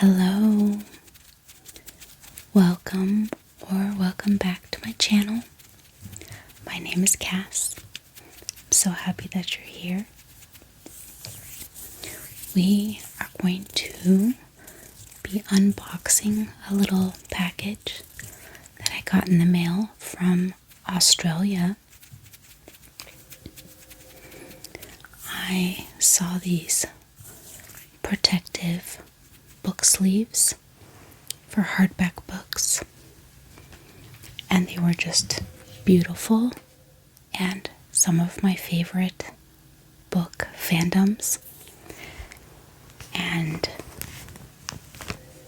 Hello, welcome back to my channel. My name is Kass. I'm so happy that you're here. We are going to be unboxing a little package that I got in the mail from Australia. I saw these protective book sleeves for hardback books, and they were just beautiful and some of my favorite book fandoms, and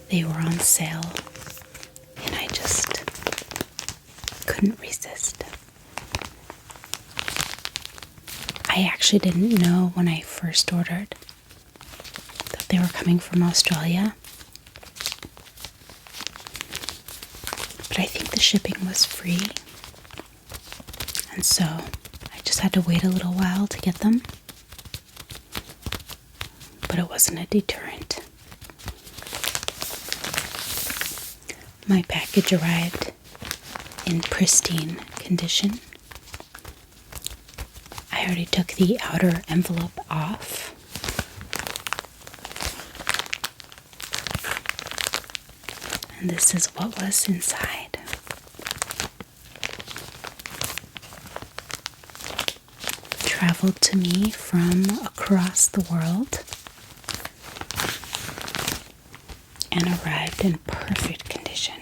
they were on sale and I just couldn't resist. I actually didn't know when I first ordered that they were coming from Australia, but I think the shipping was free, and so I just had to wait a little while to get them, but it wasn't a deterrent. My package arrived in pristine condition. I already took the outer envelope off. And this is what was inside. Traveled to me from across the world and arrived in perfect condition.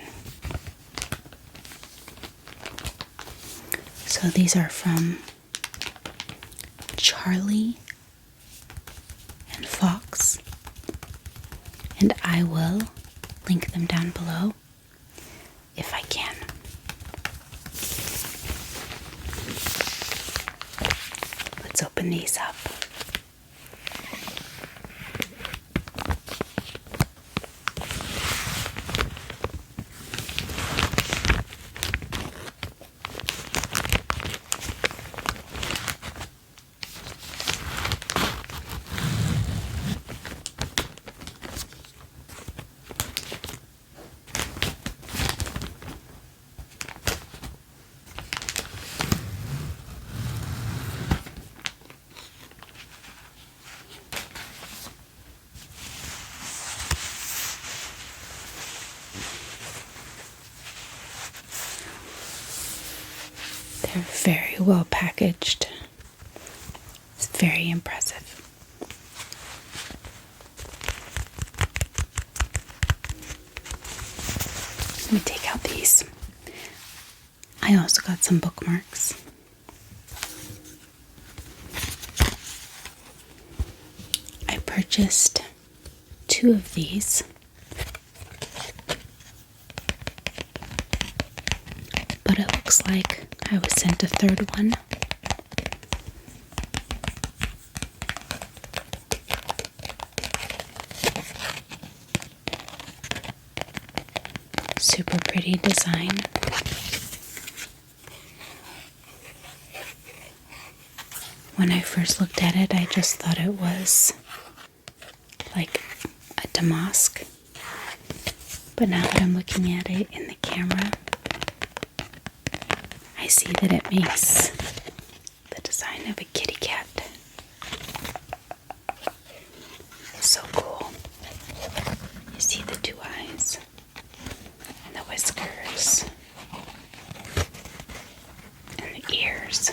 So these are from Charlie and Fox, and I will link them down below if I can. Let's open these up. They're very well packaged. It's very impressive. Let me take out these. I also got some bookmarks. I purchased 2 of these. But it looks like I was sent a 3rd one. Super pretty design. When I first looked at it, I just thought it was like a damask. But now that I'm looking at it in the camera, I see that it makes the design of a kitty cat. So cool. You see the 2 eyes and the whiskers and the ears.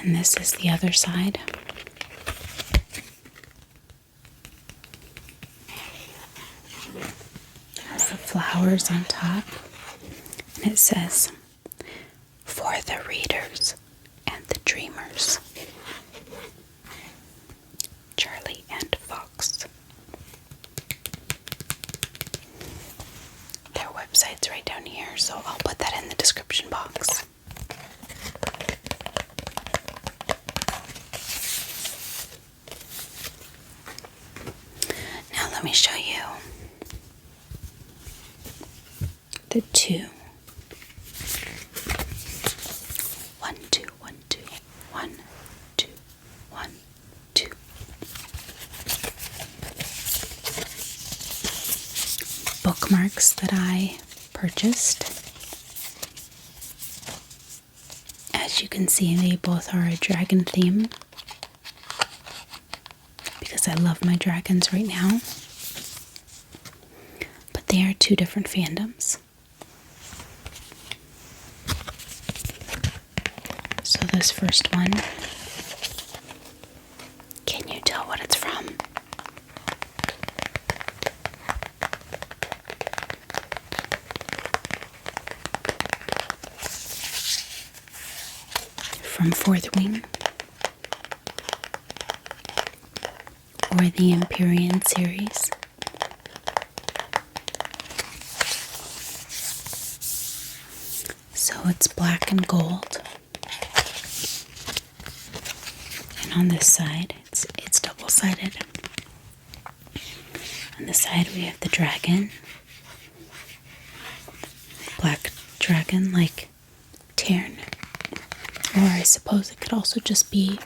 And this is the other side. It has the flowers on top. And it says, "For the readers and the dreamers. Charlie and Fox." Their website's right down here, so I'll put that in the description box. let me show you the two. 1, 2, 1, 2, 1, 2, 1, 2. Bookmarks that I purchased. As you can see, they both are a dragon theme because I love my dragons right now. But they are two different fandoms. So this first one, can you tell what it's from? From Fourth Wing or the Empyrean series. So it's black and gold. And on this side, it's double-sided. On this side we have the dragon. Black dragon like Tern. Or I suppose it could also just be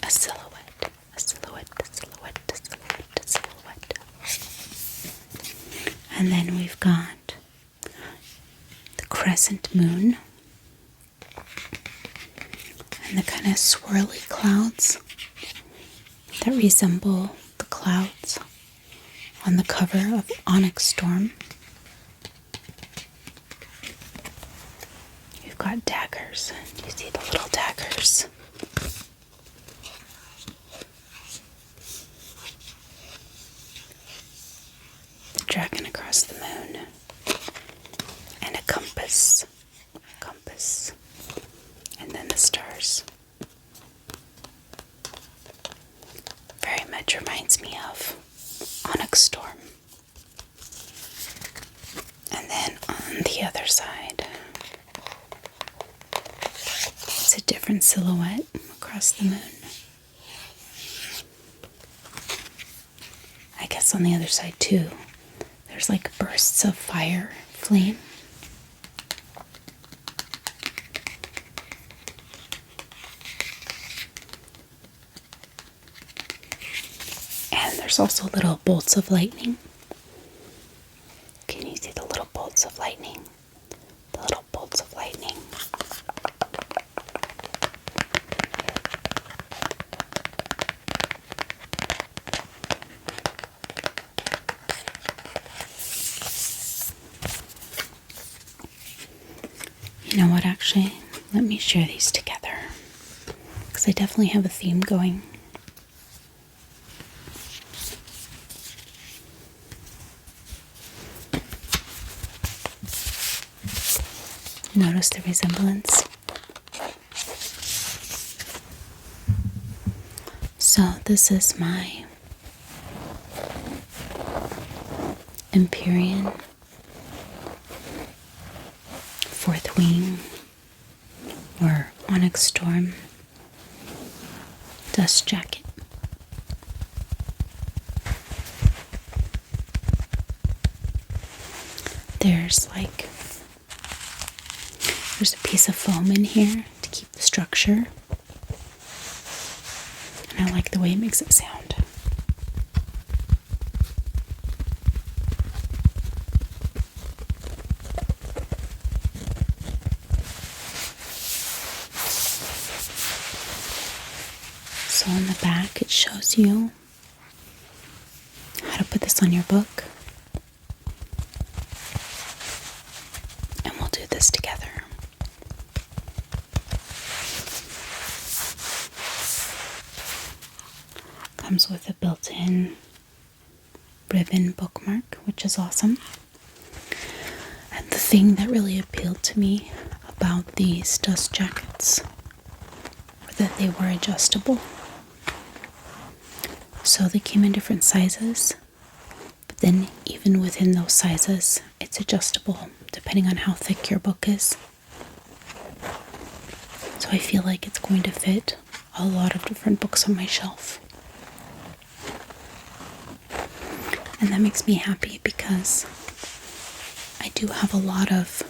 a silhouette, a silhouette, a silhouette, a silhouette, a silhouette. And then we've got the crescent moon and the kind of swirly clouds that resemble the clouds on the cover of Onyx Storm. Got daggers. You see the little daggers. The dragon across the moon. And a compass. Compass. And then the stars. Very much reminds me of Onyx Storm. And then on the other side, it's a different silhouette across the moon. I guess on the other side too, there's like bursts of fire, flame. And there's also little bolts of lightning. Can you see the little bolts of lightning? The little bolts of lightning. You know what, actually, let me share these together, because I definitely have a theme going. Notice the resemblance. So this is my Empyrean Fourth Wing or Onyx Storm dust jacket. There's a piece of foam in here to keep the structure, and I like the way it makes it sound. So on the back it shows you how to put this on your book. And we'll do this together. Comes with a built-in ribbon bookmark, which is awesome. And the thing that really appealed to me about these dust jackets were that they were adjustable. So they came in different sizes, but then even within those sizes, it's adjustable depending on how thick your book is. So I feel like it's going to fit a lot of different books on my shelf. And that makes me happy because I do have a lot of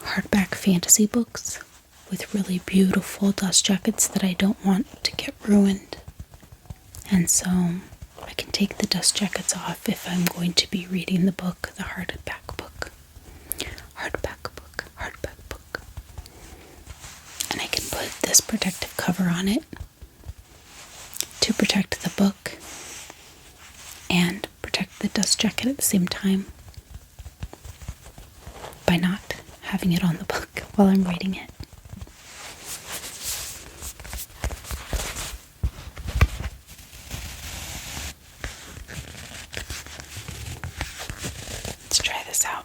hardback fantasy books with really beautiful dust jackets that I don't want to get ruined. And so I can take the dust jackets off if I'm going to be reading the book, the hardback book. And I can put this protective cover on it to protect the book and protect the dust jacket at the same time by not having it on the book while I'm reading it. Let's try this out.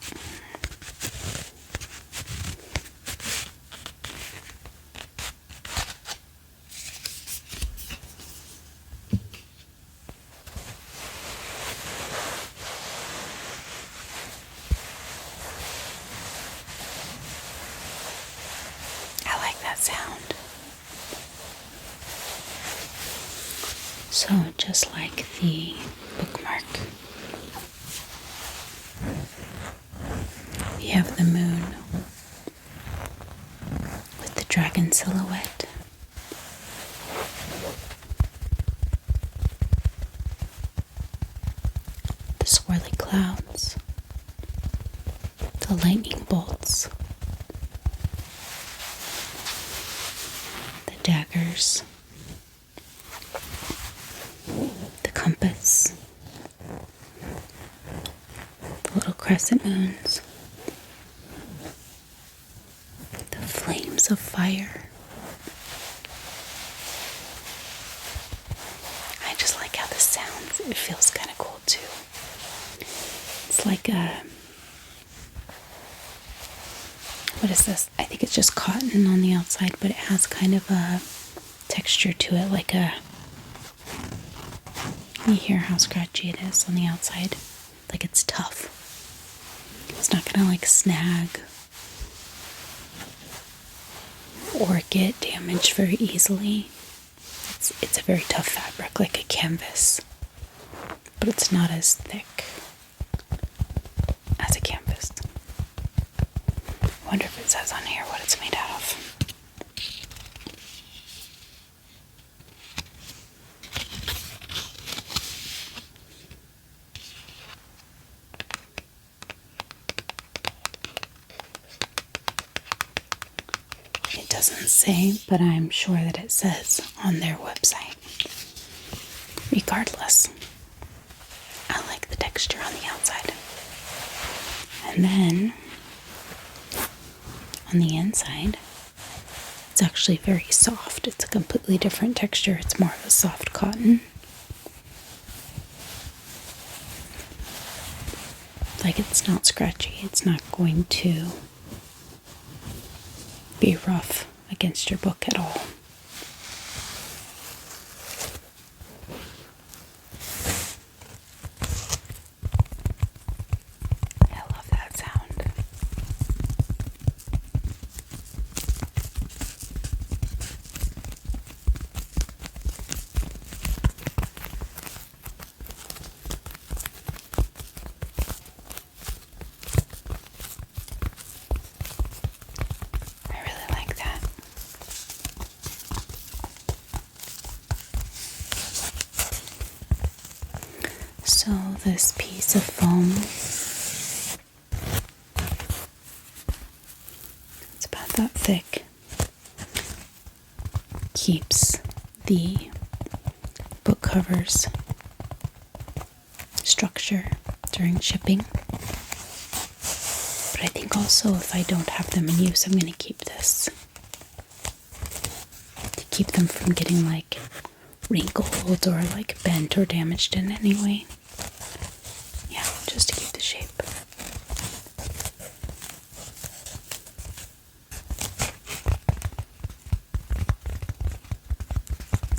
Sound. So just like the bookmark, we have the moon with the dragon silhouette. The swirly clouds, the lightning bolts, daggers, the compass, the little crescent moons, the flames of fire. I just like how this sounds. It feels kind of cool too. It's like what is this? I think it's just cotton on the outside, but it has kind of a texture to it, like you hear how scratchy it is on the outside, like it's tough. It's not gonna like snag or get damaged very easily. It's a very tough fabric, like a canvas, but it's not as thick as a canvas. I wonder if it says on here what it's made out of. It doesn't say, but I'm sure that it says on their website. Regardless, I like the texture on the outside. And then on the inside, it's actually very soft. It's a completely different texture. It's more of a soft cotton. Like, it's not scratchy. It's not going to be rough against your book at all. So this piece of foam, it's about that thick, keeps the book covers structure during shipping. But I think also if I don't have them in use, I'm going to keep this to keep them from getting like wrinkled or like bent or damaged in any way. Yeah, just to keep the shape.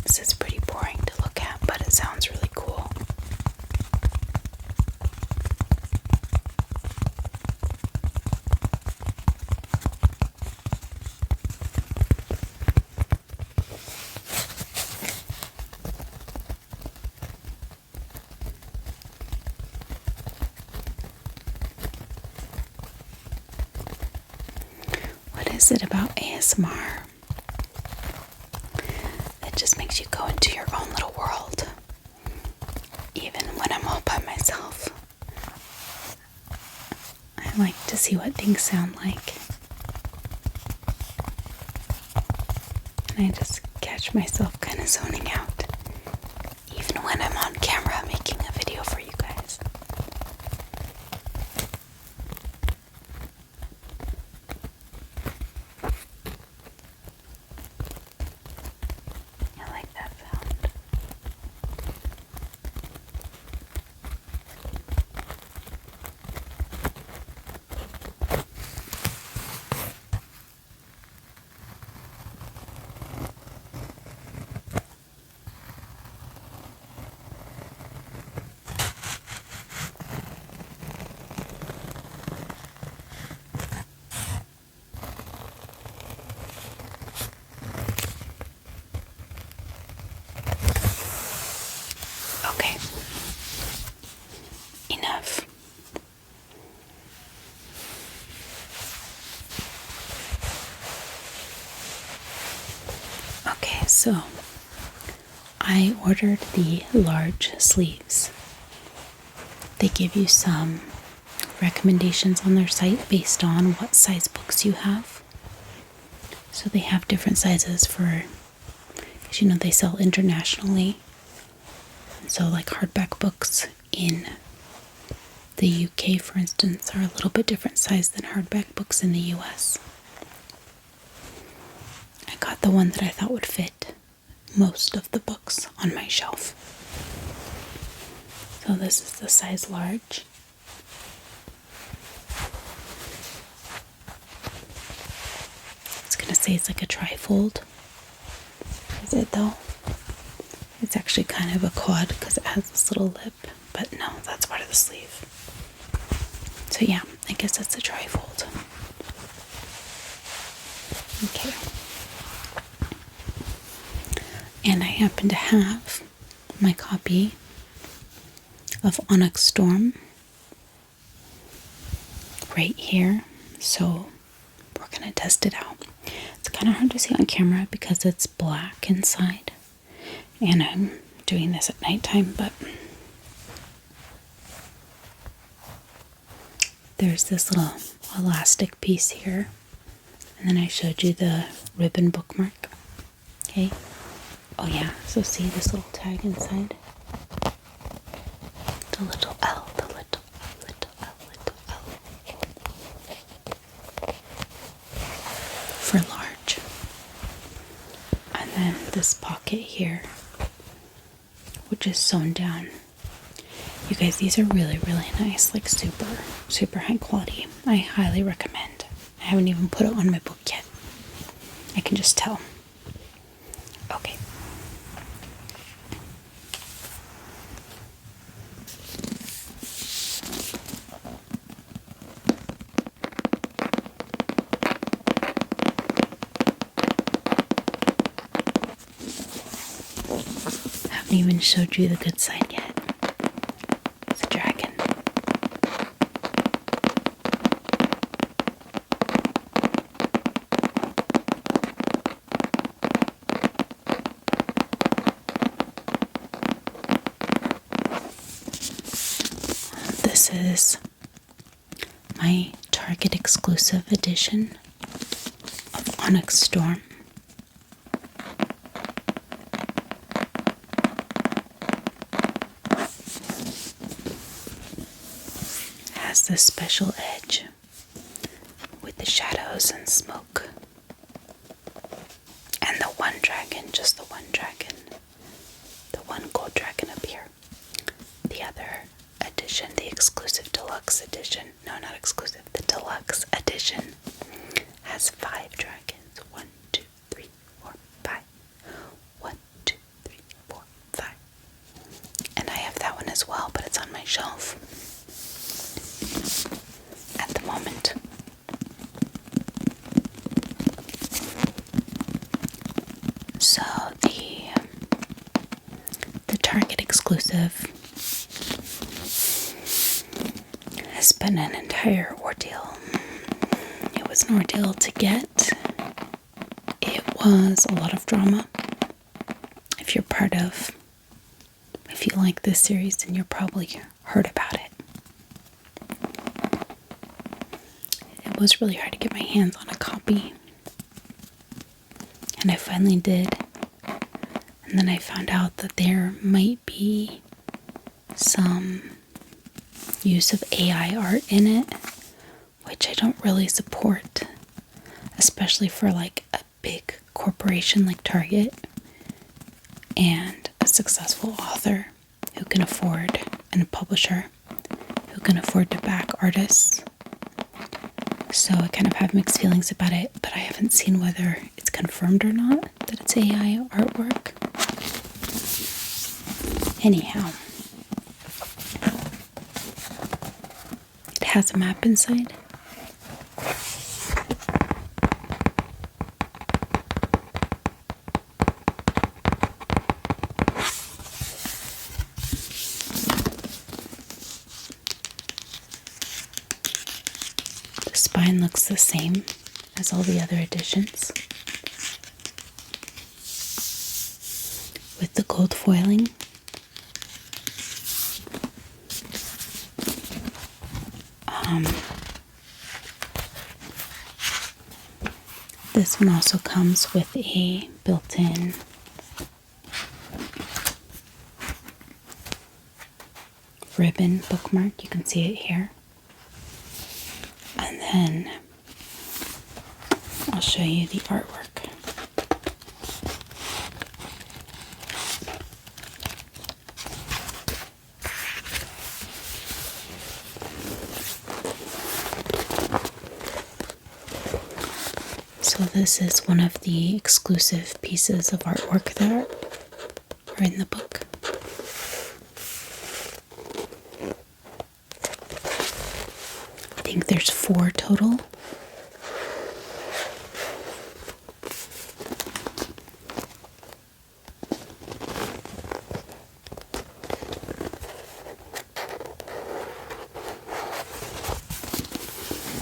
This is pretty boring to look at, but it sounds really cool. is it about ASMR? It just makes you go into your own little world. Even when I'm all by myself, I like to see what things sound like. And I just catch myself kind of zoning out, even when I'm on camera making a video for you guys. I like that sound. Okay, enough. Okay, so I ordered the large sleeves. They give you some recommendations on their site based on what size books you have. So they have different sizes for, because you know they sell internationally. So like hardback books in the UK, for instance, are a little bit different size than hardback books in the US. I got the one that I thought would fit most of the books on my shelf. So this is the size large. It's gonna say it's like a trifold. Is it though? It's actually kind of a quad because it has this little lip, but no, that's part of the sleeve. So yeah, I guess it's a trifold. Okay. And I happen to have my copy of Onyx Storm right here, so we're gonna test it out. It's kind of hard to see on camera because it's black inside. And I'm doing this at nighttime, but there's this little elastic piece here. And then I showed you the ribbon bookmark. Okay. Oh yeah, so see this little tag inside? The little L, the little L, little L, little L. For large. And then this pocket here, which is sewn down. You guys, these are really, really nice, like super, super high quality. I highly recommend. I haven't even put it on my book yet. I can just tell. Okay. Haven't even showed you the good side yet. It's a dragon. This is my Target exclusive edition of Onyx Storm. This special edge with the shadows and smoke, and the one dragon, just the one dragon, the one gold dragon up here. The other edition, the exclusive deluxe edition, no, not exclusive, the deluxe edition has 5 dragons. 1, 2, 3, 4, 5. 1, 2, 3, 4, 5. And I have that one as well, but it's on my shelf at the moment. So the Target exclusive has been an entire ordeal. It was an ordeal to get. was a lot of drama. If you like this series, then you've probably heard about it. It was really hard to get my hands on a copy. And I finally did. And then I found out that there might be some use of AI art in it, which I don't really support, especially for like a big corporation like Target and a successful author who can afford, and a publisher who can afford to back artists. So I kind of have mixed feelings about it, but I haven't seen whether it's confirmed or not that it's AI artwork. Anyhow, it has a map inside. The spine looks the same as all the other editions, with the gold foiling. This one also comes with a built-in ribbon bookmark. You can see it here. And then I'll show you the artwork. So this is one of the exclusive pieces of artwork that are in the book. I think there's 4 total.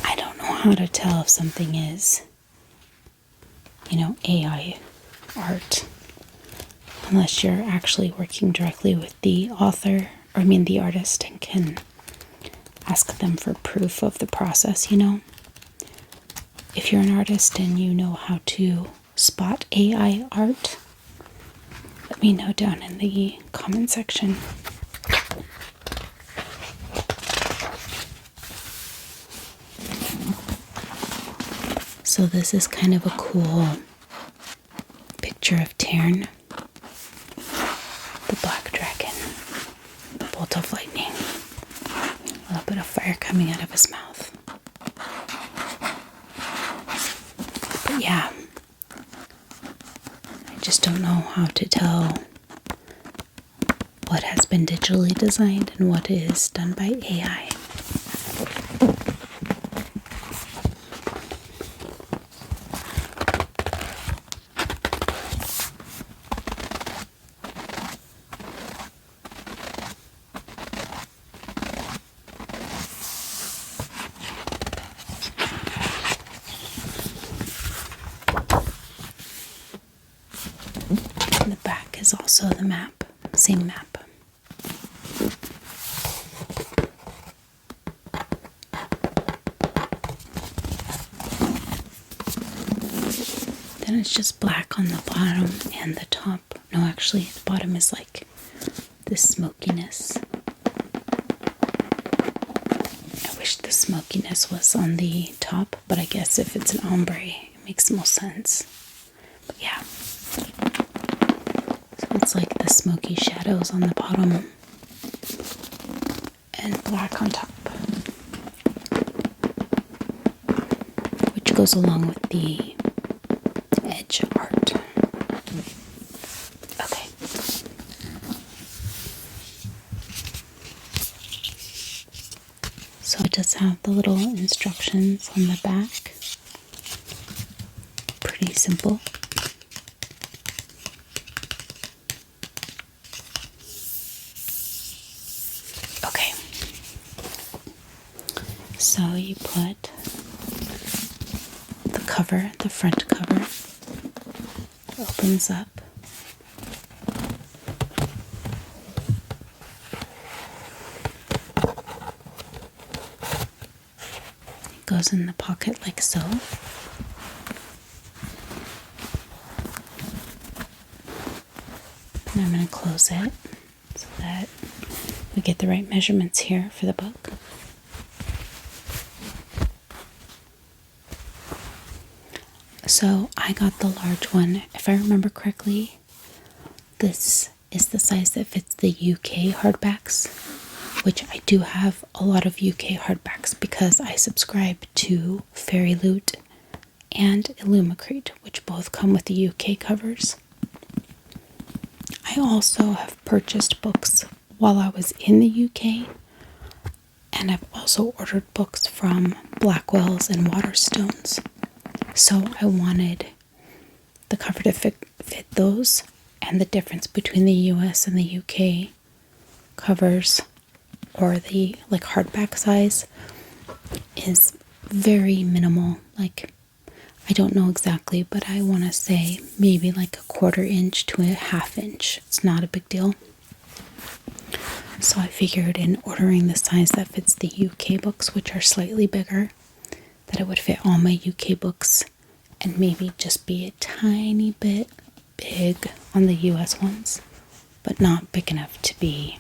I don't know how to tell if something is, AI art, unless you're actually working directly with the author, the artist, and can ask them for proof of the process, If you're an artist and you know how to spot AI art, let me know down in the comment section. So this is kind of a cool picture of Tarn, the black dragon, the bolt of lightning, a little bit of fire coming out of his mouth. But yeah, I just don't know how to tell what has been digitally designed and what is done by AI. The back is also the map, same map. Then it's just black on the bottom and the top. No, actually, the bottom is like this smokiness. I wish the smokiness was on the top, but I guess if it's an ombre, it makes more sense. But yeah. It's like the smoky shadows on the bottom and black on top, which goes along with the edge art. Okay. So it does have the little instructions on the back. Pretty simple. So you put the front cover, opens up. It goes in the pocket like so. And I'm going to close it so that we get the right measurements here for the book. So I got the large one. If I remember correctly, this is the size that fits the UK hardbacks, which I do have a lot of UK hardbacks because I subscribe to Fairy Loot and Illumicrate, which both come with the UK covers. I also have purchased books while I was in the UK, and I've also ordered books from Blackwell's and Waterstones. So I wanted the cover to fit those, and the difference between the US and the UK covers, or the like hardback size, is very minimal. Like, I don't know exactly, but I want to say maybe like a 1/4 inch to a 1/2 inch. It's not a big deal. So I figured in ordering the size that fits the UK books, which are slightly bigger, that it would fit all my UK books and maybe just be a tiny bit big on the US ones, but not big enough to be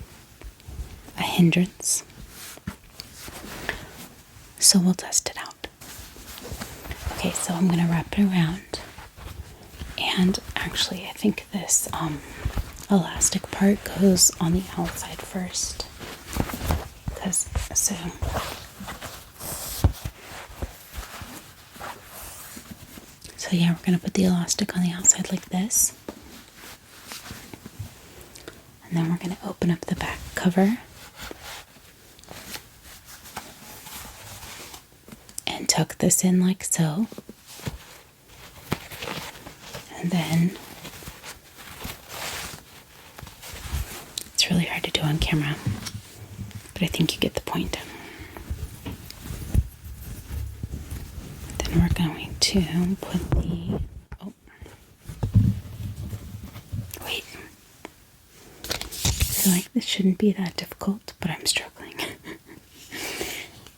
a hindrance. So we'll test it out. Okay, so I'm going to wrap it around. And actually, I think this elastic part goes on the outside first. So yeah, we're going to put the elastic on the outside like this. And then we're going to open up the back cover. And tuck this in like so. And then, it's really hard to do on camera, but I think you get the point. Then we're going to put the, wait. I feel like this shouldn't be that difficult, but I'm struggling.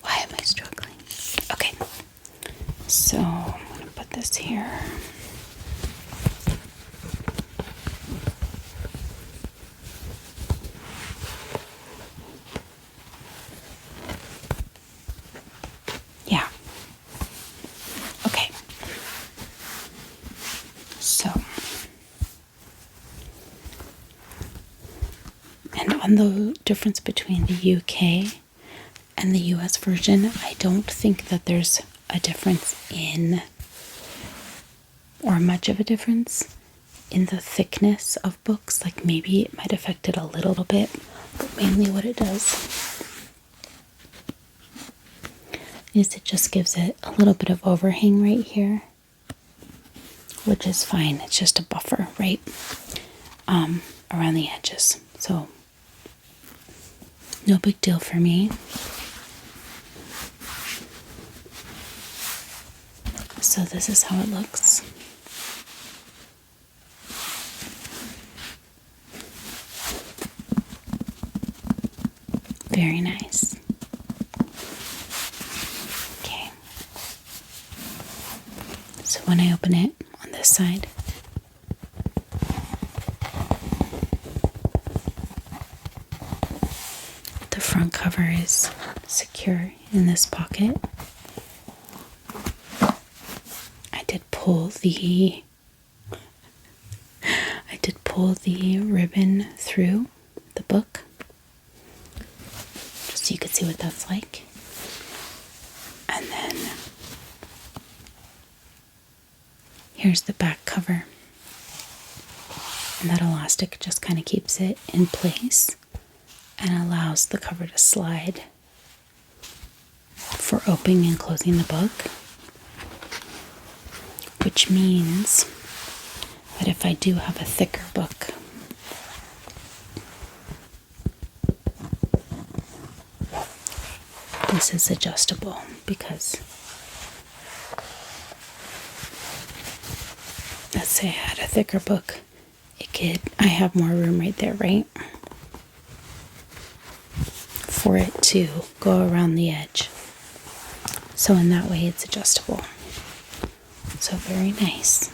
Why am I struggling? Okay, so I'm going to put this here. Yeah. Okay. So, and on the difference between the UK and the US version, I don't think that there's a difference in, or much of a difference in the thickness of books. Like maybe it might affect it a little bit, but mainly what it does is it just gives it a little bit of overhang right here, which is fine. It's just a buffer, right, around the edges. So no big deal for me. So this is how it looks. Very nice. Okay. So when I open it on this side, the front cover is secure in this pocket. I did pull the ribbon through the book, just so you could see what that's like. And then here's the back cover. And that elastic just kind of keeps it in place and allows the cover to slide for opening and closing the book. Which means that if I do have a thicker book, this is adjustable because let's say I had a thicker book, I have more room right there, right? For it to go around the edge. So in that way it's adjustable. So very nice.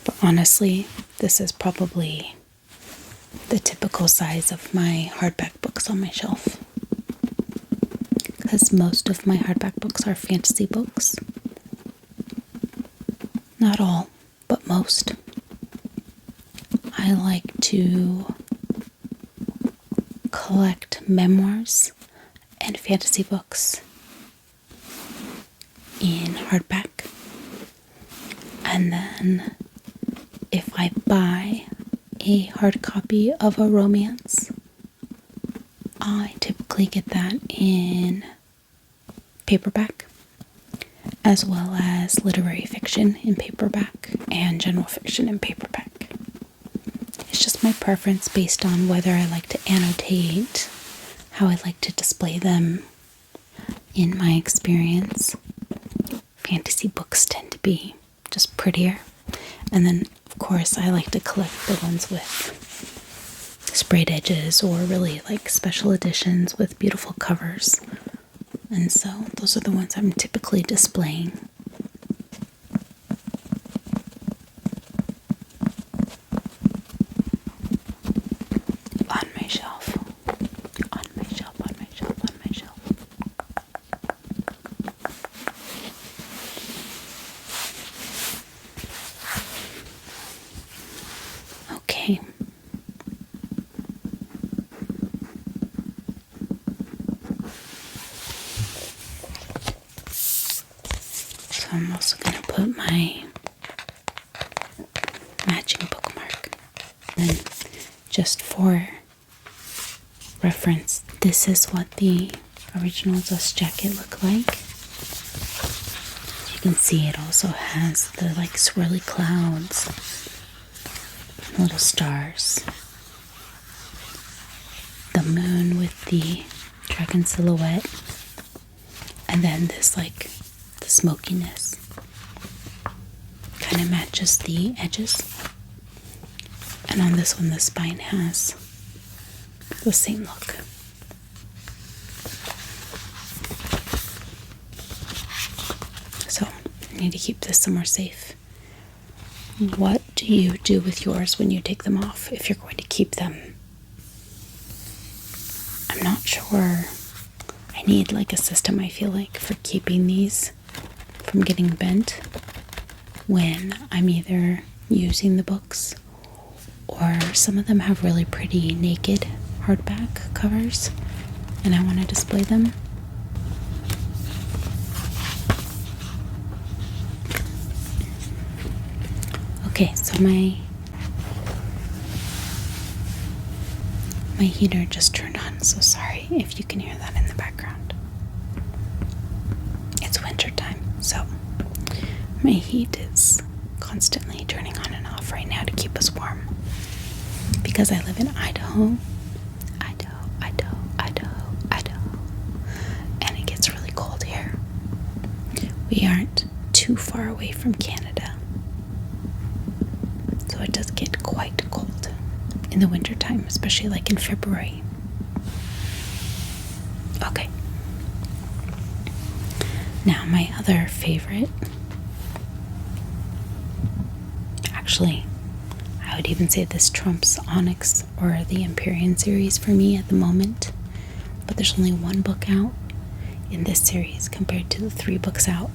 But honestly, this is probably the typical size of my hardback books on my shelf. Because most of my hardback books are fantasy books. Not all, but most. I like to collect memoirs and fantasy books in hardback. And then if I buy a hard copy of a romance, I typically get that in paperback, as well as literary fiction in paperback and general fiction in paperback. It's just my preference based on whether I like to annotate, how I like to display them. In my experience, fantasy books tend to be just prettier. And then, of course, I like to collect the ones with sprayed edges or really like special editions with beautiful covers. And so those are the ones I'm typically displaying. On my shelf. On my shelf, on my shelf, on my shelf. Okay. So I'm also going to put my matching bookmark. And just for reference, this is what the original dust jacket looked like. As you can see, it also has the like swirly clouds, little stars, the moon with the dragon silhouette, and then this like the smokiness kind of matches the edges. And on this one, the spine has the same look. So I need to keep this somewhere safe. What do you do with yours when you take them off, if you're going to keep them? I'm not sure. I need like a system, I feel like, for keeping these from getting bent when I'm either using the books, or some of them have really pretty naked hardback covers and I want to display them. Okay, so my heater just turned on, so sorry if you can hear that in the background. It's winter time, so my heat is constantly turning on and off right now to keep us warm. Because I live in Idaho, and it gets really cold here. We aren't too far away from Canada, so it does get quite cold in the winter time, especially like in February. Okay. Now my other favorite, actually, I would even say this trumps Onyx or the Empyrean series for me at the moment. But there's only one book out in this series compared to the 3 books out.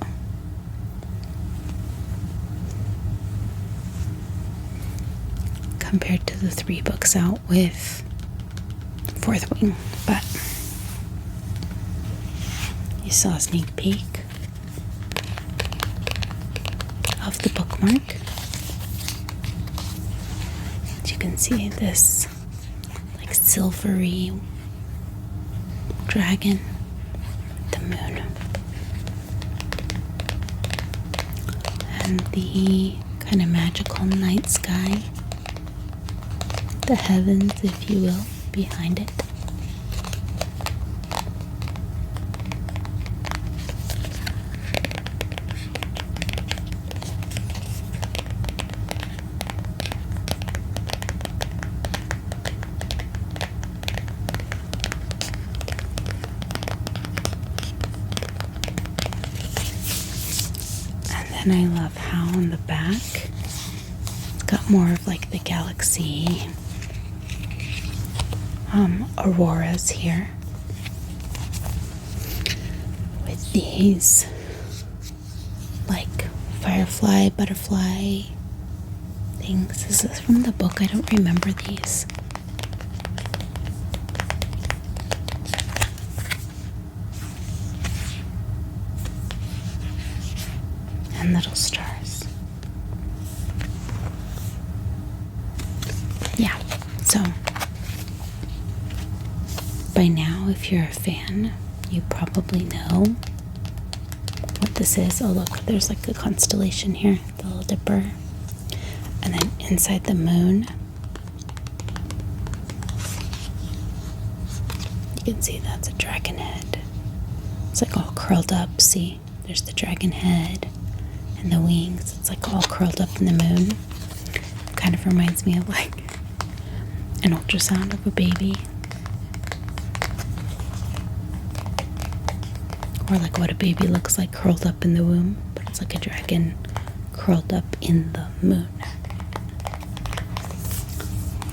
Compared to the 3 books out with Fourth Wing. But you saw a sneak peek of the Bookmark. You can see this like silvery dragon, the moon, and the kind of magical night sky, the heavens, if you will, behind it. then I love how on the back it's got more of like the galaxy auroras here with these like firefly, butterfly things. Is this from the book? I don't remember these. And little stars. Yeah, so by now, if you're a fan, you probably know what this is. Oh, look, there's like a constellation here, the Little Dipper. And then inside the moon, you can see that's a dragon head. It's like all curled up. See, there's the dragon head and the wings. It's like all curled up in the moon. Kind of reminds me of like an ultrasound of a baby. Or like what a baby looks like curled up in the womb. But it's like a dragon curled up in the moon.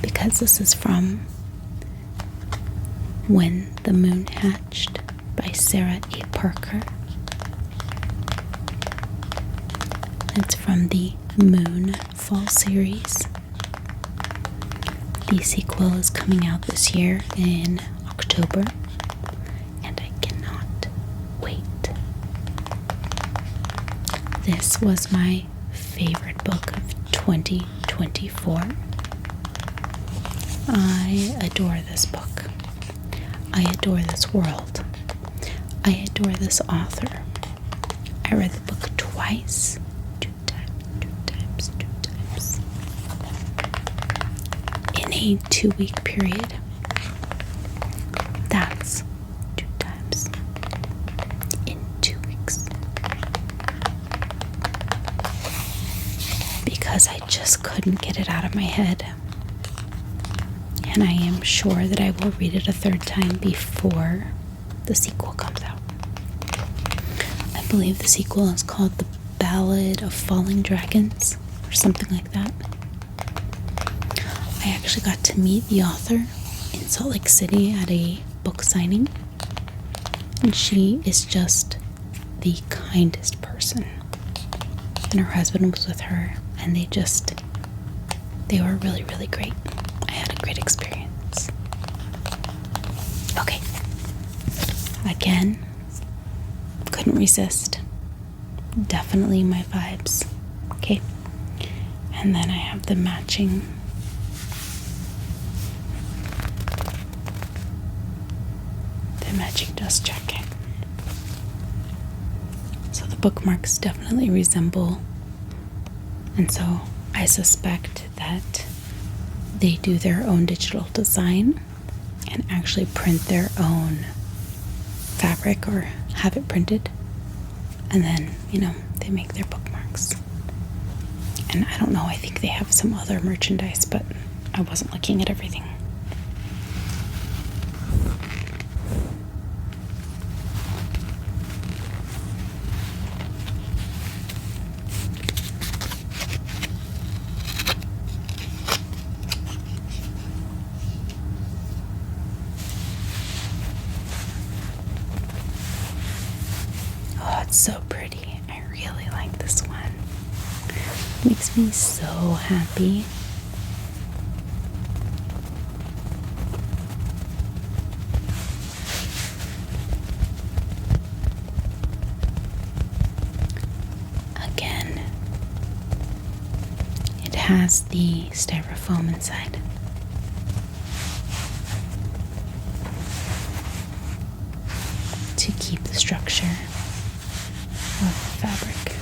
Because this is from When the Moon Hatched by Sarah A. Parker. It's from the Moon Fall series. The sequel is coming out this year in October, and I cannot wait. This was my favorite book of 2024. I adore this book. I adore this world. I adore this author. I read the book twice. Two times. In a 2-week period. That's 2 times. In 2 weeks. Because I just couldn't get it out of my head. And I am sure that I will read it a 3rd time before the sequel comes out. I believe the sequel is called The Ballad of Falling Dragons, or something like that. I actually got to meet the author in Salt Lake City at a book signing. And she is just the kindest person. And her husband was with her, and they were really, really great. I had a great experience. Okay. Again, couldn't resist. Definitely my vibes. Okay. And then I have the matching dust jacket. So the bookmarks definitely resemble, and so I suspect that they do their own digital design and actually print their own fabric or have it printed, and then they make their bookmarks. And I don't know, I think they have some other merchandise, but I wasn't looking at everything. It's so pretty. I really like this one. Makes me so happy. Again, it has the styrofoam inside. To keep the structure of the fabric.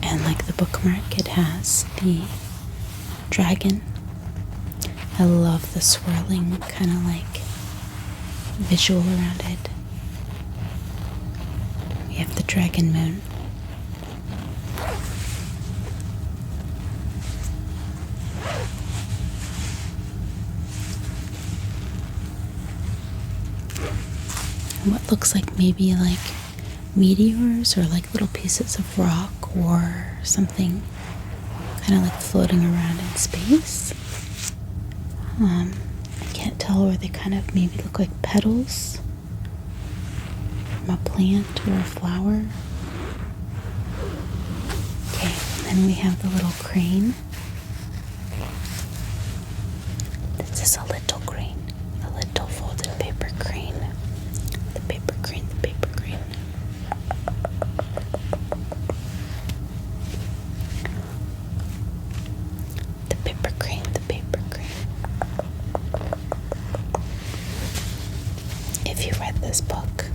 And like the bookmark, it has the dragon. I love the swirling kind of like visual around it. We have the dragon moon. what looks like maybe like meteors or like little pieces of rock or something kind of like floating around in space. I can't tell where they kind of maybe look like petals from a plant or a flower. Okay, and then we have the little crane. This is a little crane, a little folded paper crane. The paper crane, the paper crane. The paper crane, the paper crane. If you read this book,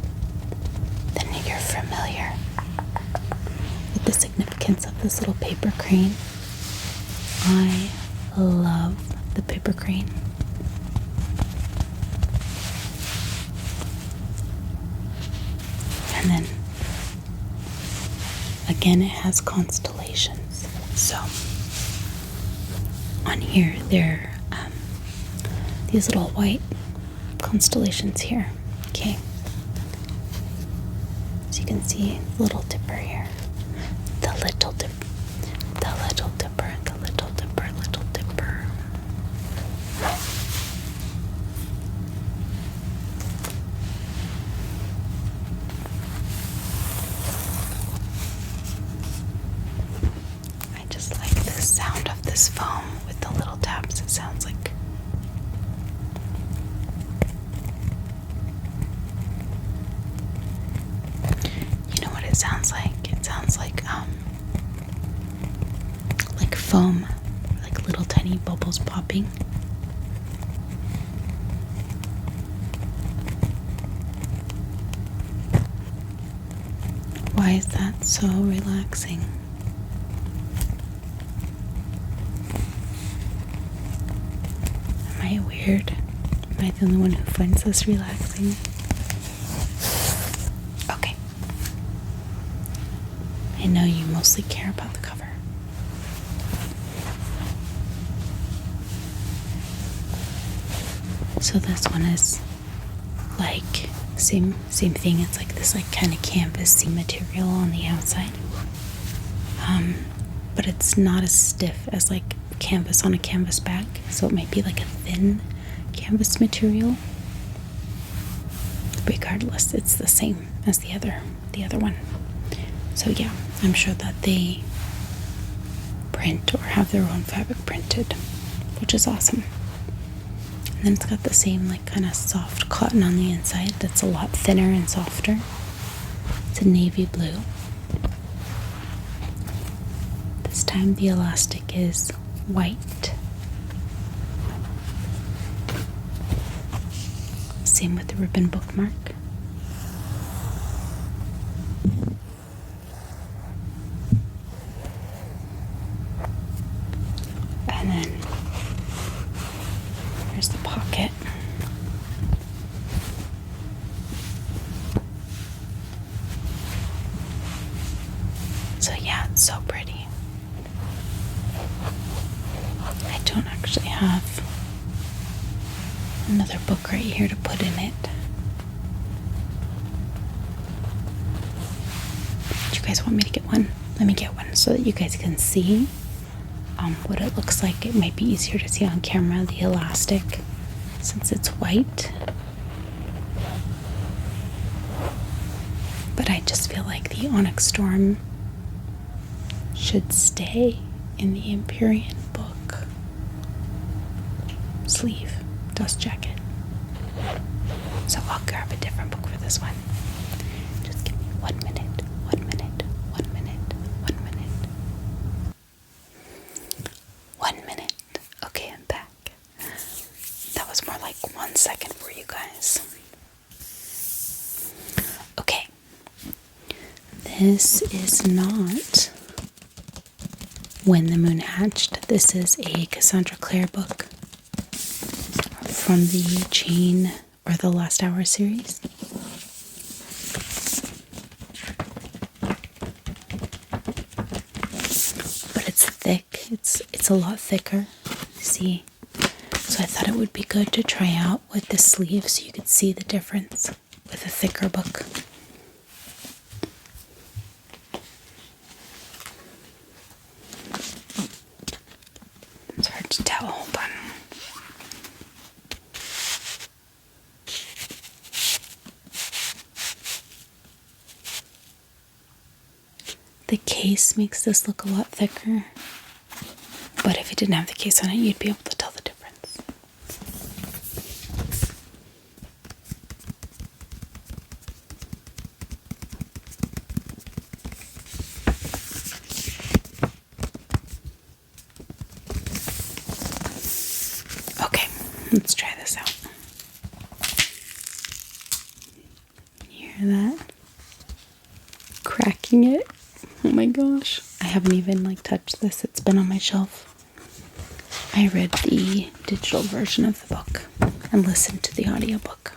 then you're familiar with the significance of this little paper crane. I love the paper crane. And then again, it has constellations. So on here, there are these little white constellations here. Okay. So you can see the little dipper here. The little dip, the little dipper, the little dipper, little dipper. I just like the sound of this foam with the little taps. It sounds like it sounds like. It sounds like foam, like little tiny bubbles popping. Why is that so relaxing? Am I weird? Am I the only one who finds this relaxing? Okay. I know you mostly care about the cover. So this one is like same thing. It's like this like kind of canvasy material on the outside. But it's not as stiff as like canvas on a canvas bag. So it might be like a thin canvas material. Regardless, it's the same as the other one. So yeah, I'm sure that they print or have their own fabric printed, which is awesome. And then it's got the same like kind of soft cotton on the inside that's a lot thinner and softer. It's a navy blue. This time the elastic is white. Same with the ribbon bookmark. And then there's the pocket. So yeah, it's so pretty. I don't actually have another book right here to put in it. Do you guys want me to get one? Let me get one so that you guys can see what it looks like. It might be easier to see on camera, the elastic, since it's white. But I just feel like the Onyx Storm should stay in the Empyrean book sleeve dust jacket. So I'll grab a different book for this one. Just give me 1 minute, 1 minute, 1 minute, 1 minute. 1 minute. Okay, I'm back. That was more like 1 second for you guys. Okay. This is not When the Moon Hatched. This is a Cassandra Clare book from the Chain or the Last Hour series. But it's thick. It's a lot thicker. See? So I thought it would be good to try out with the sleeve so you could see the difference. with a thicker book. It's hard to tell. Hold on. The case makes this look a lot thicker, but if it didn't have the case on it, you'd be able to tell the difference. Okay, let's try this out. You hear that? Cracking it. Oh my gosh. I haven't even touched this. It's been on my shelf. I read the digital version of the book and listened to the audiobook.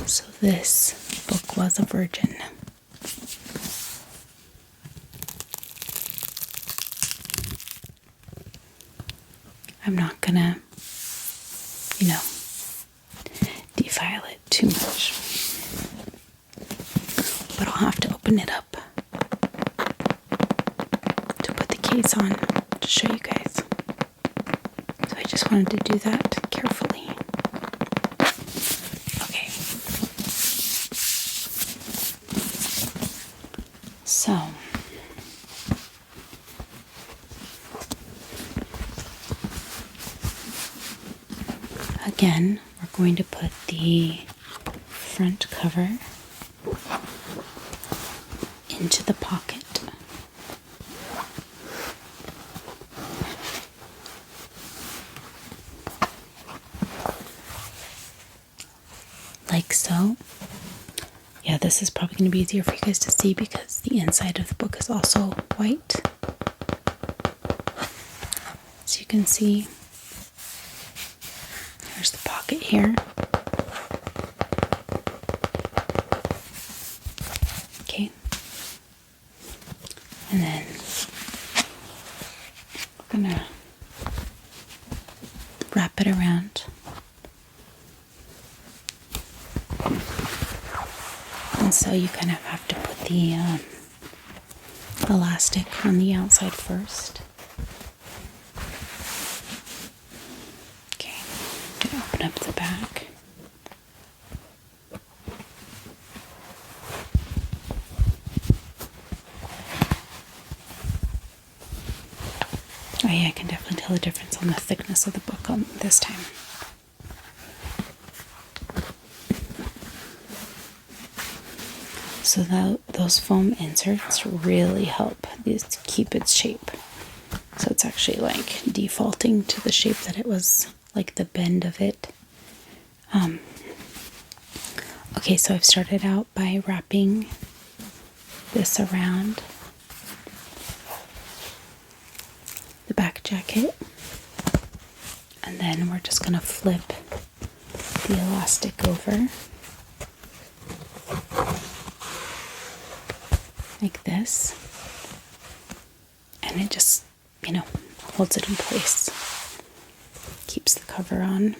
So this book was a virgin. I'm not gonna, defile it too much. But I'll have to open it up to put the case on to show you guys. So I just wanted to do that carefully. Okay. So again, we're going to put the front cover into the pocket. Like so. Yeah, this is probably going to be easier for you guys to see because the inside of the book is also white. As you can see, there's the pocket here. Okay. And then we're going to wrap it around. And so you kind of have to put the elastic on the outside first. Okay, I'm going to open up the back. Oh yeah, I can definitely tell the difference on the thickness of the book on this time. So those foam inserts really help this to keep its shape. So it's actually defaulting to the shape that it was, the bend of it. Okay, so I've started out by wrapping this around the back jacket. And then we're just going to flip the elastic over. Like this, and it just, holds it in place, keeps the cover on.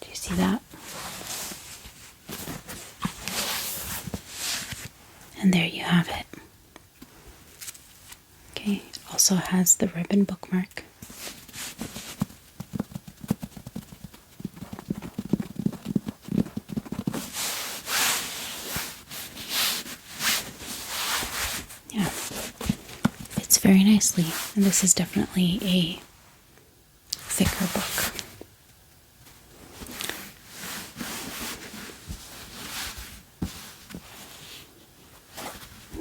Do you see that? And there you have it. Okay, it also has the ribbon bookmark. Very nicely, and this is definitely a thicker book.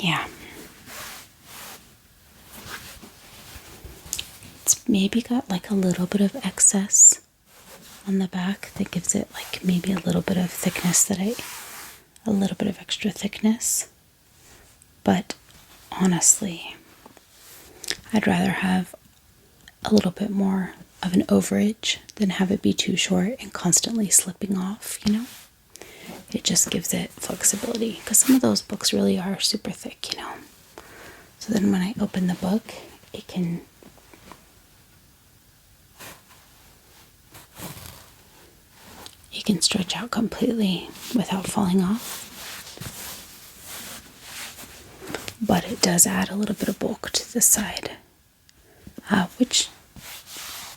Yeah, it's maybe got a little bit of excess on the back that gives it maybe a little bit of thickness a little bit of extra thickness, but honestly, I'd rather have a little bit more of an overage than have it be too short and constantly slipping off, It just gives it flexibility, because some of those books really are super thick, So then when I open the book, it can can stretch out completely without falling off. But it does add a little bit of bulk to the side, which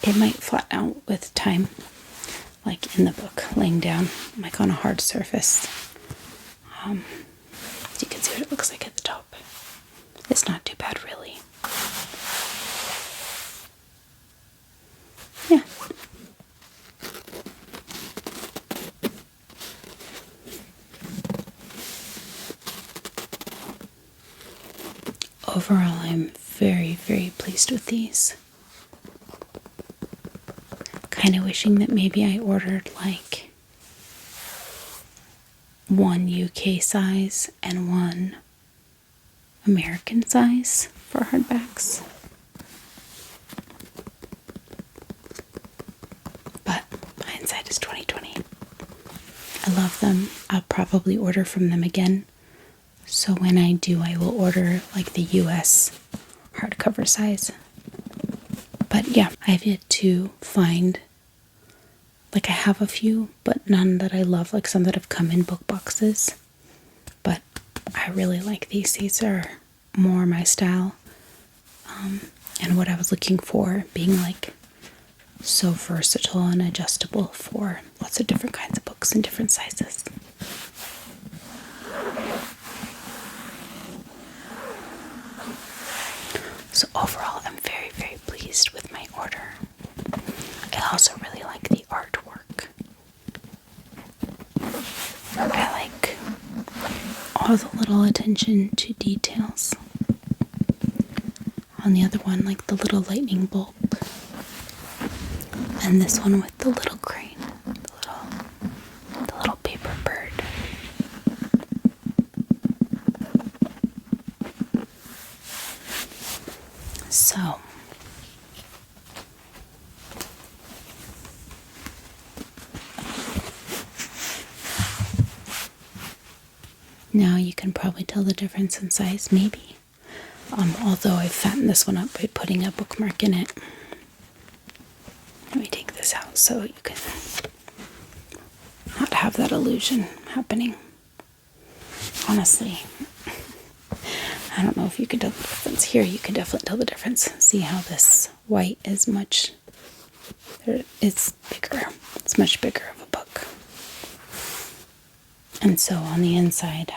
it might flatten out with time, like in the book, laying down like on a hard surface. So you can see what it looks like at the top. It's not too bad, really. Yeah. Overall, I'm very, very pleased with these. Kind of wishing that maybe I ordered like one UK size and one American size for hardbacks. But hindsight is 2020. I love them. I'll probably order from them again. So when I do, I will order like the US hardcover size. But yeah, I have yet to find, like I have a few, but none that I love, like some that have come in book boxes. But I really like these. These are more my style. And what I was looking for, being like so versatile and adjustable for lots of different kinds of books and different sizes. So overall, I'm very, very pleased with my order. I also really like the artwork. I like all the little attention to details. On the other one, like the little lightning bolt. And this one with the little crane, the little paper bird. So, now you can probably tell the difference in size, maybe. Although I've fattened this one up by putting a bookmark in it. Let me take this out so you can not have that illusion happening. Honestly, I don't know if you can tell the difference. Here you can definitely tell the difference. See how this white is much, it's bigger. It's much bigger of a book. And so on the inside,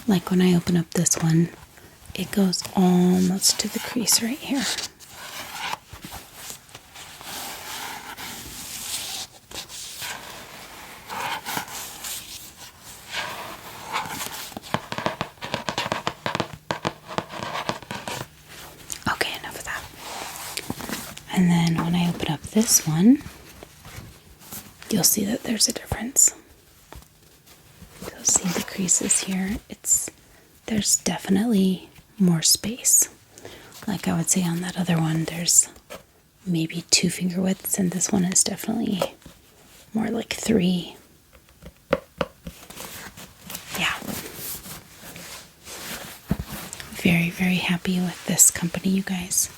like when I open up this one, it goes almost to the crease right here. Okay, enough of that. And then when I open up this one, you'll see that there's a difference. You'll see the creases here. There's definitely more space. Like I would say on that other one, there's maybe 2 finger widths, and this one is definitely more like 3. Yeah. Very, very happy with this company, you guys.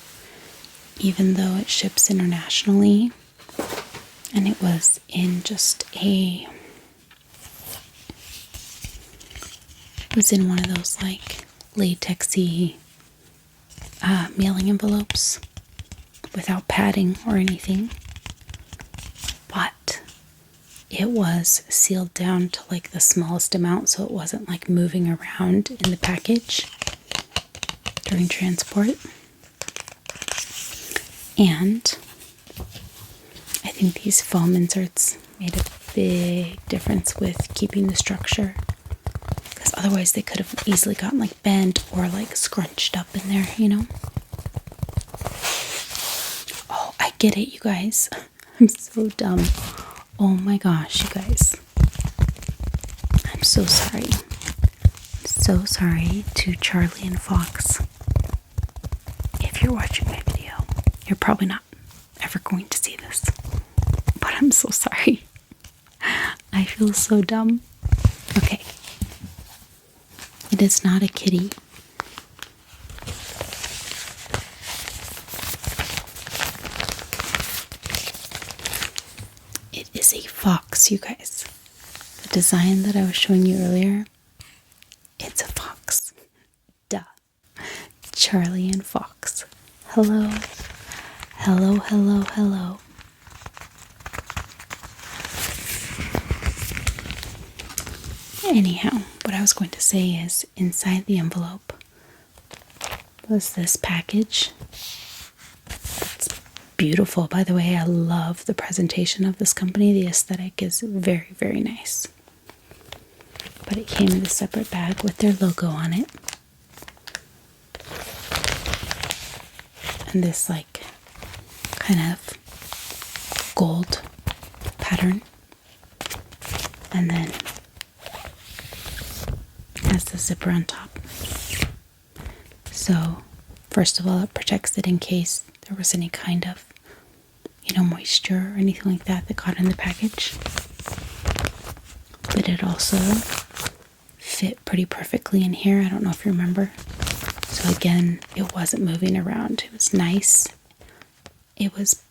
Even though it ships internationally, and it was in just it was in one of those like latexy mailing envelopes without padding or anything. But it was sealed down to like the smallest amount, so it wasn't like moving around in the package during transport. And I think these foam inserts made a big difference with keeping the structure, because otherwise they could have easily gotten like bent or like scrunched up in there, you know. Oh, I get it, you guys. I'm so dumb. Oh my gosh, you guys. I'm so sorry. So sorry to Charlie and Fox. If you're watching my video, you're probably not ever going to see this, but I'm so sorry. I feel so dumb. Okay. It is not a kitty. is a fox, you guys. The design that I was showing you earlier, it's a fox. Duh. Charlie and Fox. Hello. Hello, hello, hello. Anyhow, what I was going to say is inside the envelope was this package. It's beautiful, by the way. I love the presentation of this company. The aesthetic is very, very nice. But it came in a separate bag with their logo on it. And this like kind of gold pattern. And then has the zipper on top. So first of all, it protects it in case there was any kind of, moisture or anything like that that got in the package. But it also fit pretty perfectly in here. I don't know if you remember. So again, it wasn't moving around. It was nice. It was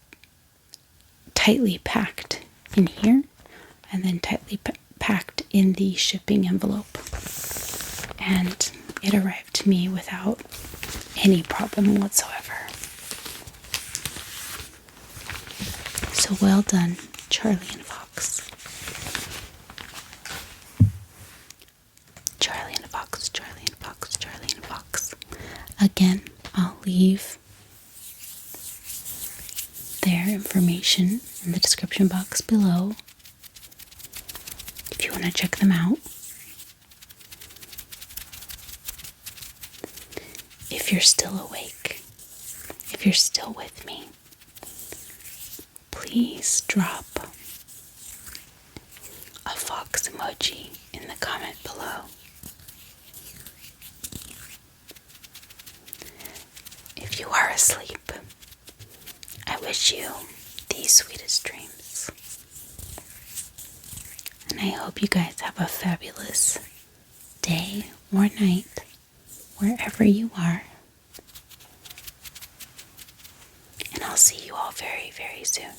tightly packed in here and then tightly packed in the shipping envelope. And it arrived to me without any problem whatsoever. So well done, Charlie and Fox. Charlie and Fox, Charlie and Fox, Charlie and Fox. Again, I'll leave their information in the description box below if you want to check them out. If you're still awake, if you're still with me, please drop a fox emoji in the comment below. If you are asleep, I wish you the sweetest dreams. And I hope you guys have a fabulous day or night, wherever you are. And I'll see you all very, very soon.